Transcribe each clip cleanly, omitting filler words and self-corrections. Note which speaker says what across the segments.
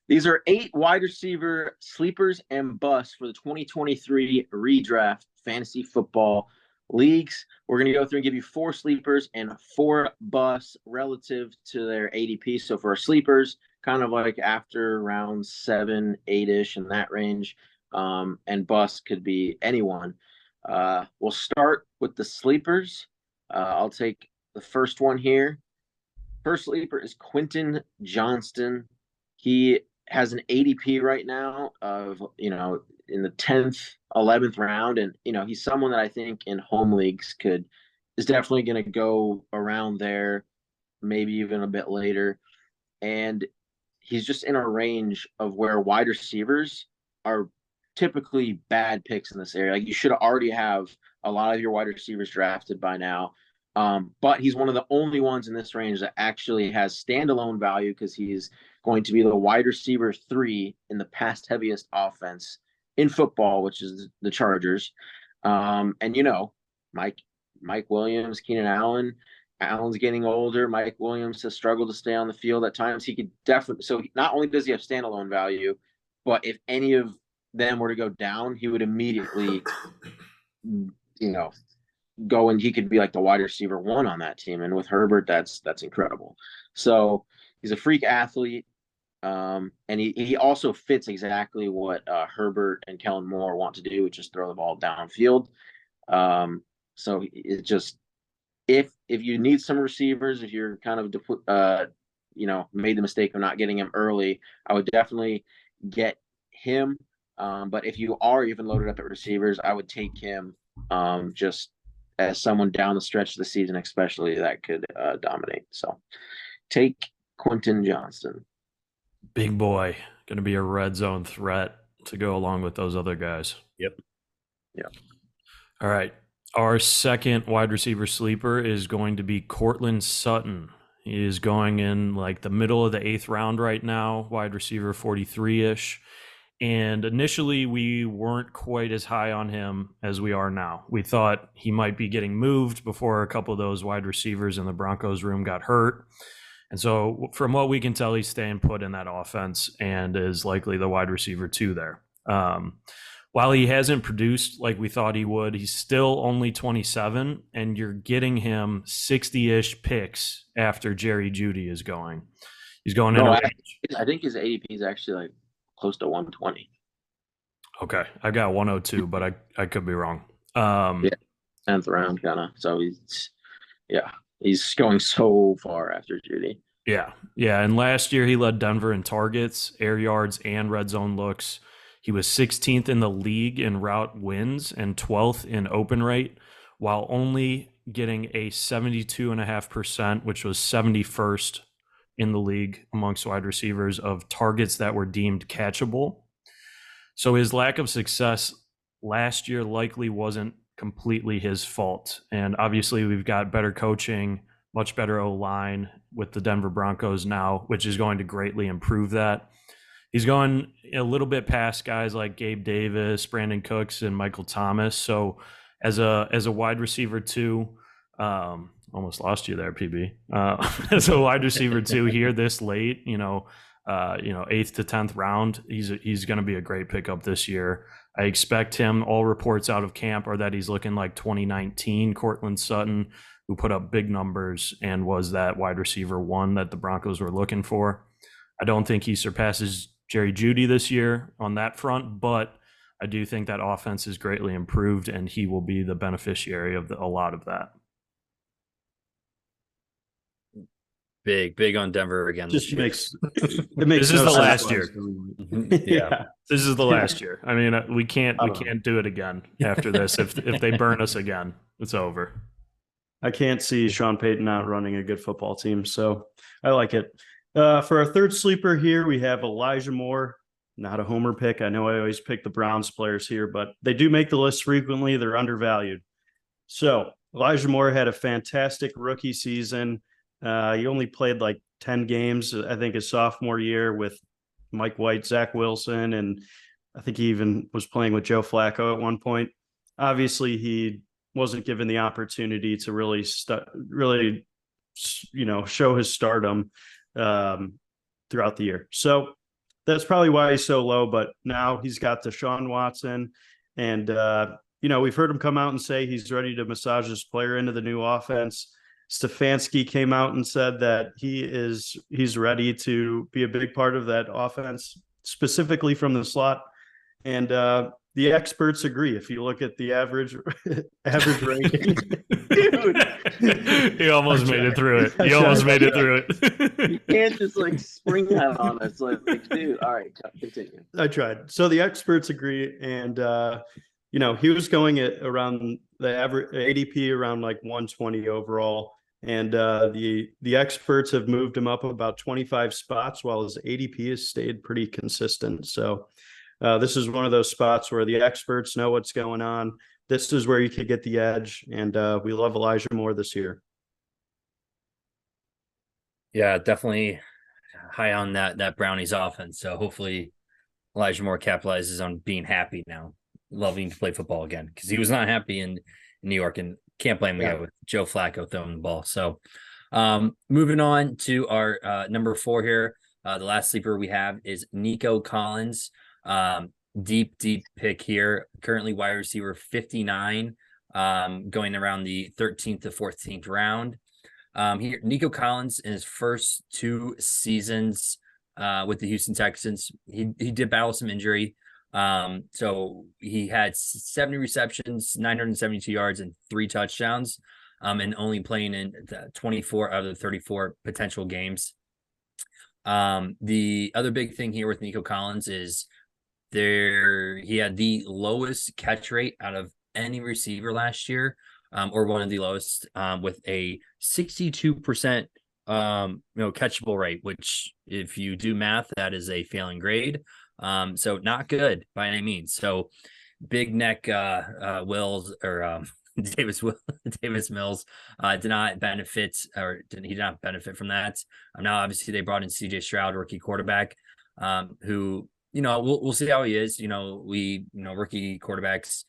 Speaker 1: These are 8 wide receiver sleepers and busts for the 2023 redraft fantasy football leagues. We're going to go through and give you 4 sleepers and 4 busts relative to their ADP. So for our sleepers, kind of like after round 7, 8-ish in that range, and busts could be anyone. We'll start with the sleepers. I'll take the first one here. First sleeper is Quentin Johnston. He has an ADP right now of, in the 10th, 11th round. And, he's someone that I think in home leagues is definitely going to go around there, maybe even a bit later. And he's just in a range of where wide receivers are typically bad picks in this area. Like, you should already have a lot of your wide receivers drafted by now. But he's one of the only ones in this range that actually has standalone value because he's going to be the wide receiver 3 in the pass heaviest offense in football, which is the Chargers. And Mike Williams, Keenan Allen. Allen's getting older. Mike Williams has struggled to stay on the field at times. He could definitely. So not only does he have standalone value, but if any of them were to go down, he would immediately, go and he could be like the wide receiver 1 on that team. And with Herbert, that's incredible. So he's a freak athlete. And he also fits exactly what Herbert and Kellen Moore want to do, which is throw the ball downfield. So it just, if you need some receivers, if you're kind of made the mistake of not getting him early, I would definitely get him. But if you are even loaded up at receivers, I would take him just as someone down the stretch of the season, especially, that could dominate. So take Quentin Johnston.
Speaker 2: Big boy, going to be a red zone threat to go along with those other guys.
Speaker 3: Yep.
Speaker 2: All right. Our second wide receiver sleeper is going to be Courtland Sutton. He is going in like the middle of the 8th round right now, wide receiver 43-ish. And initially, we weren't quite as high on him as we are now. We thought he might be getting moved before a couple of those wide receivers in the Broncos room got hurt. And so from what we can tell, he's staying put in that offense and is likely the wide receiver 2 there. While he hasn't produced like we thought he would, he's still only 27, and you're getting him 60-ish picks after Jerry Jeudy is going. He's going in.
Speaker 1: I think his ADP is actually like close to 120.
Speaker 2: Okay, I got 102, but I could be wrong.
Speaker 1: 10th round kind of. So he's going so far after Jeudy.
Speaker 2: Yeah. And last year he led Denver in targets, air yards, and red zone looks. He was 16th in the league in route wins and 12th in open rate, while only getting a 72.5%, which was 71st in the league amongst wide receivers of targets that were deemed catchable. So his lack of success last year likely wasn't completely his fault. And obviously we've got better coaching, much better O-line with the Denver Broncos now, which is going to greatly improve that. He's going a little bit past guys like Gabe Davis, Brandon Cooks, and Michael Thomas. So as a wide receiver 2, almost lost you there, PB. As a wide receiver 2 here this late, 8th to 10th round, he's going to be a great pickup this year. I expect him. All reports out of camp are that he's looking like 2019 Courtland Sutton, who put up big numbers and was that wide receiver 1 that the Broncos were looking for. I don't think he surpasses Jerry Jeudy this year on that front, but I do think that offense is greatly improved, and he will be the beneficiary of a lot of that.
Speaker 3: Big on Denver again.
Speaker 2: This is the last year. Yeah, this is the last year. I mean, we can't do it again after this. If they burn us again, it's over.
Speaker 4: I can't see Sean Payton not running a good football team, so I like it. For our third sleeper here, we have Elijah Moore. Not a homer pick. I know I always pick the Browns players here, but they do make the list frequently. They're undervalued. So Elijah Moore had a fantastic rookie season. He only played like 10 games, I think, his sophomore year with Mike White, Zach Wilson, and I think he even was playing with Joe Flacco at one point. Obviously, he wasn't given the opportunity to really show his stardom throughout the year. So that's probably why he's so low. But now he's got Deshaun Watson, and we've heard him come out and say he's ready to massage his player into the new offense. Stefanski came out and said that he's ready to be a big part of that offense, specifically from the slot. And the experts agree. If you look at the average ranking,
Speaker 1: Dude,
Speaker 2: he almost made it through it. He almost made it through it.
Speaker 1: you can't just like spring that on us. Like, dude, all right, continue.
Speaker 4: I tried. So the experts agree, and he was going at around the average ADP around like 120 overall, and the experts have moved him up about 25 spots, while his ADP has stayed pretty consistent. So this is one of those spots where the experts know what's going on. This is where you could get the edge, and we love Elijah Moore this year.
Speaker 3: Yeah, definitely high on that Brownies offense. So hopefully Elijah Moore capitalizes on being happy now, loving to play football again, because he was not happy in New York, and can't blame the guy with Joe Flacco throwing the ball. So moving on to our number 4 here. The last sleeper we have is Nico Collins. Deep pick here. Currently wide receiver 59, going around the 13th to 14th round. Here, Nico Collins in his first 2 seasons with the Houston Texans, he did battle some injury. So he had 70 receptions, 972 yards, and 3 touchdowns, and only playing in 24 out of the 34 potential games. The other big thing here with Nico Collins is he had the lowest catch rate out of any receiver last year, or one of the lowest, with a 62% catchable rate, which if you do math, that is a failing grade. So not good by any means. So big neck Wills or Davis Mills did not benefit, or he did not benefit from that. Now obviously they brought in CJ Stroud, rookie quarterback, who we'll see how he is. Rookie quarterbacks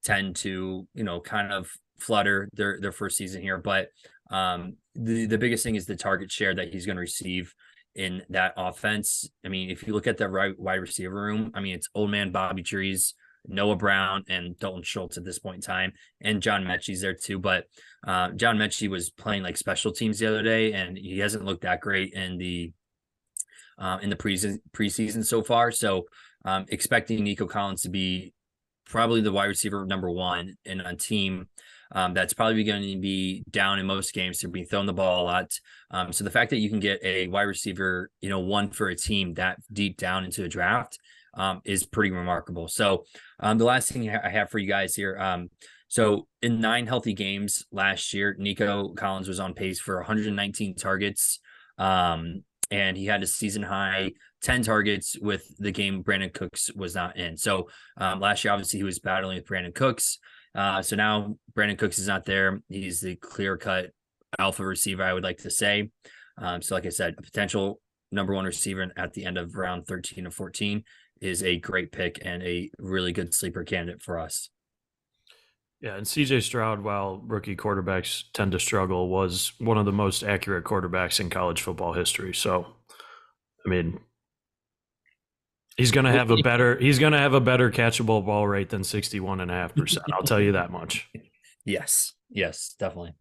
Speaker 3: tend to kind of flutter their first season here, but the biggest thing is the target share that he's going to receive in that offense. I mean, if you look at the wide receiver room, I mean, it's old man Bobby Trees, Noah Brown, and Dalton Schultz at this point in time, and John Mechie's there too. But John Mechie was playing like special teams the other day, and he hasn't looked that great in the preseason so far. So expecting Nico Collins to be probably the wide receiver number 1 in a team that's probably going to be down in most games. They're being thrown the ball a lot. So the fact that you can get a wide receiver, 1 for a team that deep down into the draft is pretty remarkable. So the last thing I have for you guys here. So in 9 healthy games last year, Nico Collins was on pace for 119 targets. And he had a season high 10 targets with the game Brandon Cooks was not in. So last year, obviously, he was battling with Brandon Cooks. So now Brandon Cooks is not there. He's the clear-cut alpha receiver, I would like to say. So like I said, a potential number 1 receiver at the end of round 13 to 14 is a great pick and a really good sleeper candidate for us.
Speaker 2: Yeah, and CJ Stroud, while rookie quarterbacks tend to struggle, was one of the most accurate quarterbacks in college football history. So, I mean, he's going to have a better catchable ball rate than 61.5%. I'll tell you that much.
Speaker 3: Yes, definitely.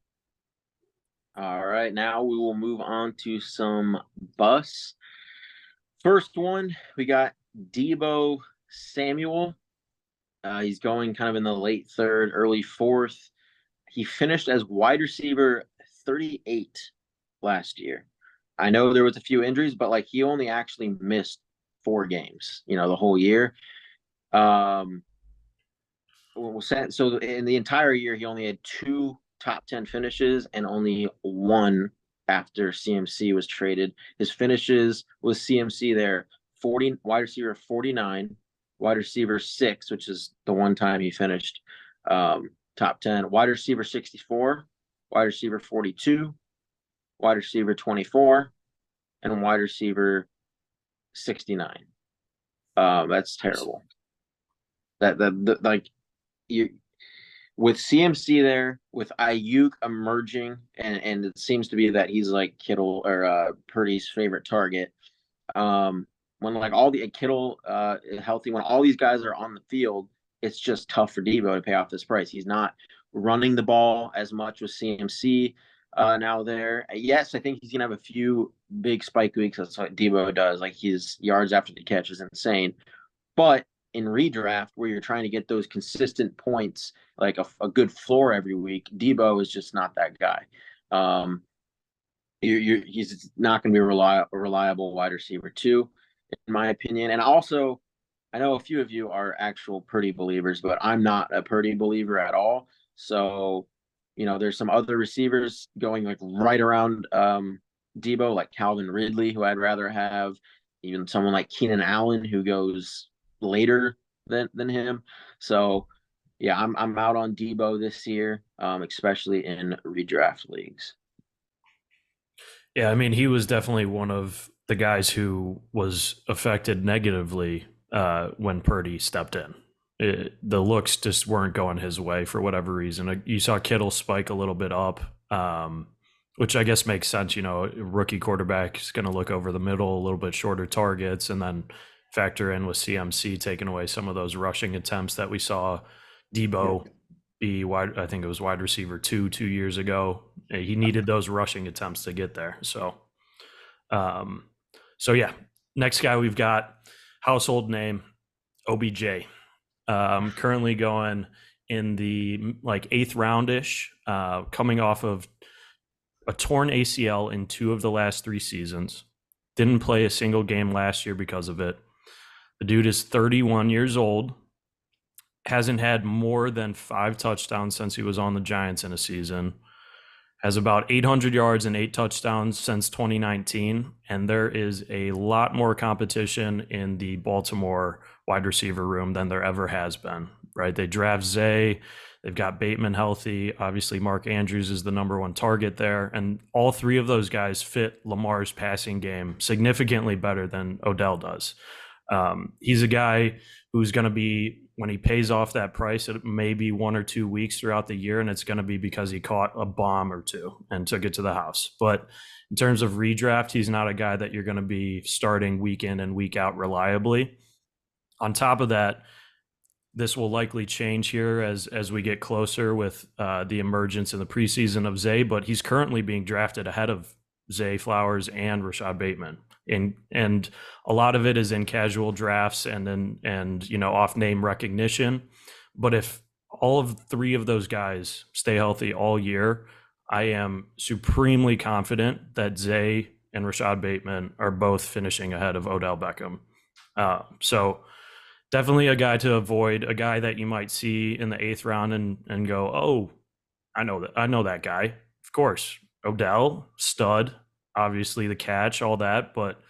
Speaker 1: All right, now we will move on to some busts. First one, we got Deebo Samuel. He's going kind of in the late 3rd, early 4th. He finished as wide receiver 38 last year. I know there was a few injuries, but he only actually missed 4 games, the whole year. So in the entire year, he only had 2 top 10 finishes and only 1 after CMC was traded. His finishes with CMC there, wide receiver 49, wide receiver 6, which is the one time he finished top 10, wide receiver 64, wide receiver 42, wide receiver 24, and wide receiver 69. That's terrible. You with CMC there, with Ayuk emerging, and it seems to be that he's like Kittle or Purdy's favorite target. when like all the Kittle healthy, when all these guys are on the field, it's just tough for Deebo to pay off this price. He's not running the ball as much with CMC now there. Yes, I think he's gonna have a few big spike weeks. That's what Deebo does. Like his yards after the catch is insane. But in redraft, where you're trying to get those consistent points, like a good floor every week, Deebo is just not that guy. He's not going to be a reliable wide receiver too, in my opinion. And also, I know a few of you are actual Purdy believers, but I'm not a Purdy believer at all. So, there's some other receivers going like right around Deebo, like Calvin Ridley, who I'd rather have, even someone like Keenan Allen, who goes later than him. So, yeah, I'm out on Deebo this year, especially in redraft leagues.
Speaker 2: Yeah, I mean, he was definitely one of the guys who was affected negatively when Purdy stepped in. The looks just weren't going his way for whatever reason. You saw Kittle spike a little bit up, which I guess makes sense. A rookie quarterback is going to look over the middle, a little bit shorter targets, and then factor in with CMC taking away some of those rushing attempts that we saw Deebo be wide. I think it was wide receiver 2 years ago. He needed those rushing attempts to get there. So yeah. Next guy we've got, household name, OBJ. Currently going in the 8th roundish, coming off of a torn ACL in 2 of the last 3 seasons. Didn't play a single game last year because of it. The dude is 31 years old. Hasn't had more than 5 touchdowns since he was on the Giants in a season. Has about 800 yards and 8 touchdowns since 2019. And there is a lot more competition in the Baltimore wide receiver room than there ever has been, right? They draft Zay. They've got Bateman healthy. Obviously, Mark Andrews is the number 1 target there. And all 3 of those guys fit Lamar's passing game significantly better than Odell does. He's a guy who's going to be, when he pays off that price, it may be 1 or 2 weeks throughout the year, and it's going to be because he caught a bomb or 2 and took it to the house. But in terms of redraft, he's not a guy that you're going to be starting week in and week out reliably. On top of that, this will likely change here as we get closer with the emergence in the preseason of Zay, but he's currently being drafted ahead of Zay Flowers and Rashad Bateman. And a lot of it is in casual drafts and off name recognition. But if all of 3 of those guys stay healthy all year, I am supremely confident that Zay and Rashad Bateman are both finishing ahead of Odell Beckham. So definitely a guy to avoid, a guy that you might see in the 8th round and go, oh, I know that guy. Of course, Odell, stud. Obviously the catch, all that, but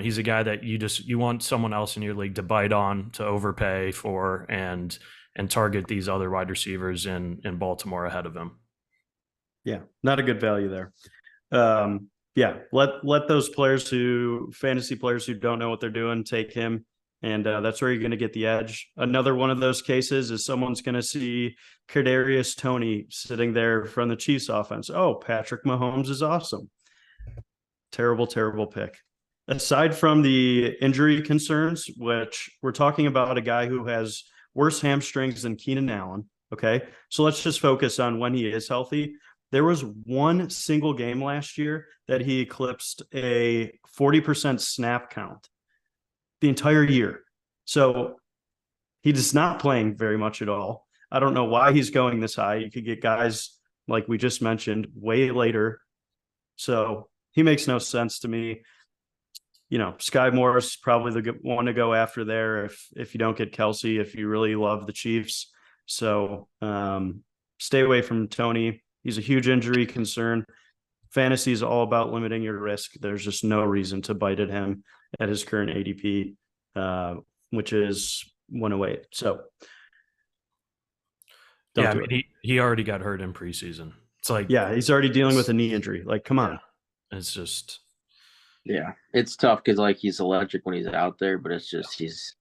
Speaker 2: he's a guy that you want someone else in your league to bite on, to overpay for, and target these other wide receivers in Baltimore ahead of him.
Speaker 4: Yeah, not a good value there. Let those fantasy players who don't know what they're doing take him, and that's where you're going to get the edge. Another one of those cases is someone's going to see Kadarius Toney sitting there from the Chiefs offense. Oh, Patrick Mahomes is awesome. Terrible pick. Aside from the injury concerns, which we're talking about a guy who has worse hamstrings than Keenan Allen. Okay. So let's just focus on when he is healthy. There was 1 single game last year that he eclipsed a 40% snap count the entire year. So he is not playing very much at all. I don't know why he's going this high. You could get guys like we just mentioned way later. So he makes no sense to me. Sky Moore's probably the one to go after there if you don't get Kelsey, if you really love the Chiefs. So stay away from Toney. He's a huge injury concern. Fantasy is all about limiting your risk. There's just no reason to bite at him at his current ADP, which is 108. So
Speaker 2: he already got hurt in preseason. It's like,
Speaker 4: yeah, he's already dealing with a knee injury. Like, come on.
Speaker 2: It's just,
Speaker 1: yeah, it's tough because he's electric when he's out there, but it's just he's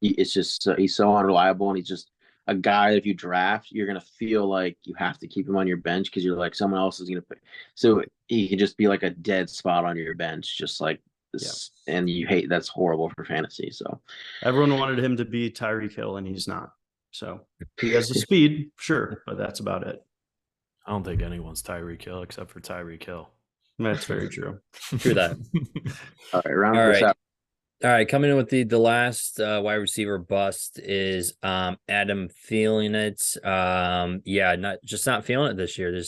Speaker 1: so unreliable, and he's just a guy. If you draft, you're gonna feel like you have to keep him on your bench because you're like someone else is gonna pick. So he can just be like a dead spot on your bench, just like this, and you hate that's horrible for fantasy. So
Speaker 4: everyone wanted him to be Tyreek Hill, and he's not. So he has the speed, sure, but that's about it.
Speaker 2: I don't think anyone's Tyreek Hill except for Tyreek Hill.
Speaker 4: That's very true.
Speaker 3: True that.
Speaker 1: all right, round
Speaker 3: All
Speaker 1: this
Speaker 3: right.
Speaker 1: out.
Speaker 3: All right, coming in with the last wide receiver bust is Adam Thielen. Not feeling it this year.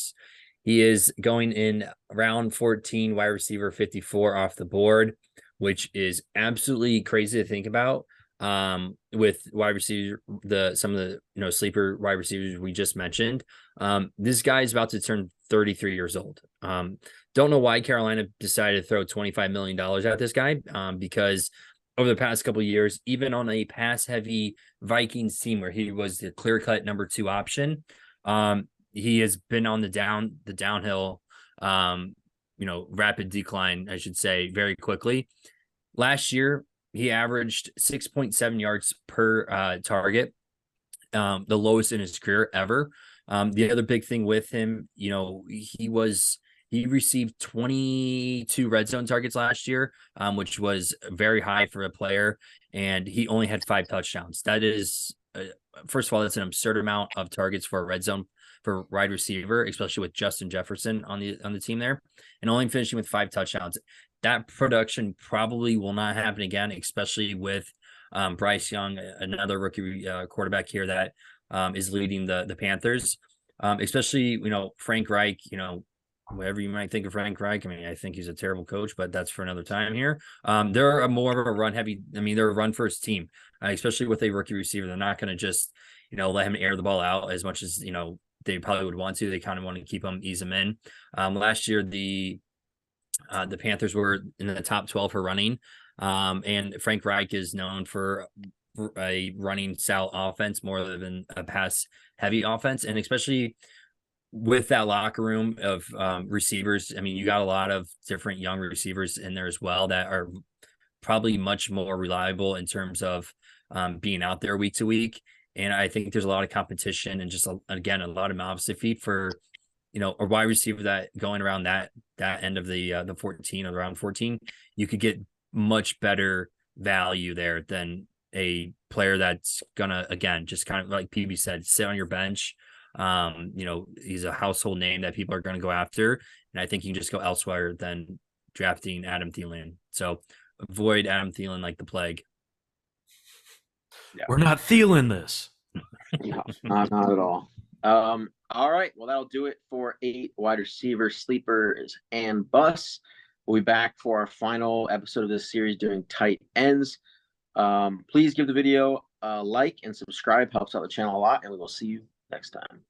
Speaker 3: He is going in round 14, wide receiver 54 off the board, which is absolutely crazy to think about. With wide receiver, some of the sleeper wide receivers we just mentioned. This guy is about to turn 33 years old. Don't know why Carolina decided to throw $25 million at this guy, because over the past couple of years, even on a pass-heavy Vikings team where he was the clear-cut number 2 option, he has been on the downhill, rapid decline, I should say, very quickly. Last year, he averaged 6.7 yards per target, the lowest in his career ever. The other big thing with him, he received 22 red zone targets last year, which was very high for a player, and he only had 5 touchdowns. That is, first of all, that's an absurd amount of targets for a red zone for wide receiver, especially with Justin Jefferson on the team there, and only finishing with 5 touchdowns. That production probably will not happen again, especially with Bryce Young, another rookie quarterback here that is leading the Panthers. Especially, Frank Reich, whatever you might think of Frank Reich. I mean, I think he's a terrible coach, but that's for another time here. They're more of a run heavy. I mean, they're a run first team, especially with a rookie receiver. They're not going to just, let him air the ball out as much as, they probably would want to. They kind of want to keep him, ease him in. Last year, the Panthers were in the top 12 for running. And Frank Reich is known for a running style offense more than a pass heavy offense. And especially with that locker room of receivers, I mean, you got a lot of different young receivers in there as well that are probably much more reliable in terms of being out there week to week. And I think there's a lot of competition and just, again, a lot of mouths to feed for, a wide receiver that going around that end of the 14 or around 14, you could get much better value there than a player that's gonna, again, just kind of like PB said, sit on your bench. He's a household name that people are going to go after, and I think you can just go elsewhere than drafting Adam Thielen. So avoid Adam Thielen like the plague.
Speaker 1: Yeah.
Speaker 2: We're not Thielen this.
Speaker 1: No, not at all. All right. Well, that'll do it for 8 wide receiver sleepers and busts. We'll be back for our final episode of this series doing tight ends. Please give the video a like and subscribe. Helps out the channel a lot, and we will see you next time.